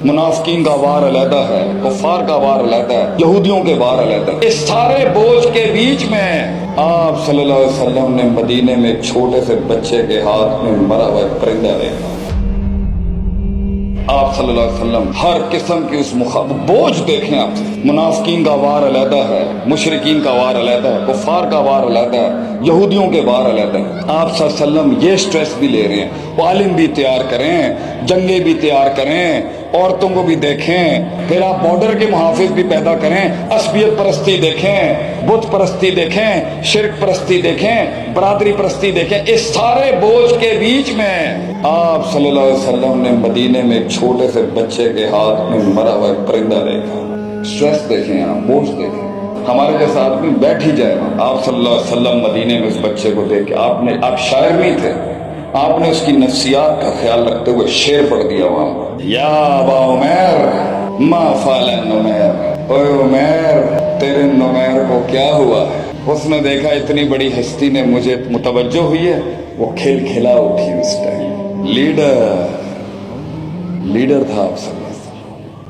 मुनाफिकीन का वार अलहदा है, कुफार का वार अलहदा है, यहूदियों के वार अलहदा है। इस सारे बोझ के बीच में आप सल्लल्लाहु अलैहि वसल्लम ने मदीने में एक छोटे से बच्चे के हाथ में मरा हुआ एक परिंदा देखा। आप सल्लल्लाहु अलैहि वसल्लम हर किस्म की उस बोझ देखें आप। मुनाफिकीन का वार अलहदा है, मुशरिकीन का वार अलहदा है, कुफार का वार अलहदा है, यहूदियों के वार अलहदा है। आप सल्लल्लाहु अलैहि वसल्लम ये स्ट्रेस भी ले रहे हैं, आलिम भी तैयार करें, जंगे भी तैयार करें, औरतों को भी देखें, फिर आप बॉर्डर के मुहाफिज भी पैदा करें, असबियत परस्ती देखें, बुत परस्ती देखें, शिरक परस्ती देखें, बरादरी परस्ती देखें। इस सारे बोझ के बीच में आप सल्लल्लाहु अलैहि वसल्लम ने मदीने में एक छोटे से बच्चे के हाथ में मरा हुआ एक परिंदा देखा। स्ट्रेस देखें आप, बोझ देखें। हमारे जैसा आदमी बैठ ही जाएगा। आप सल्लल्लाहु अलैहि वसल्लम मदीने में उस बच्चे को देख के आप शायर नहीं थे, आपने उसकी नफ्सियात का ख्याल रखते हुए शेर पढ़ दिया वहां, या अबा उमैर मा फालन नुमैर, ओए उमैर तेरे नुमैर को क्या हुआ है। उसने देखा इतनी बड़ी हस्ती ने मुझे मुतवज्जो हुई है, वो खिलखिला उठी उस टाइम। लीडर था आप सब।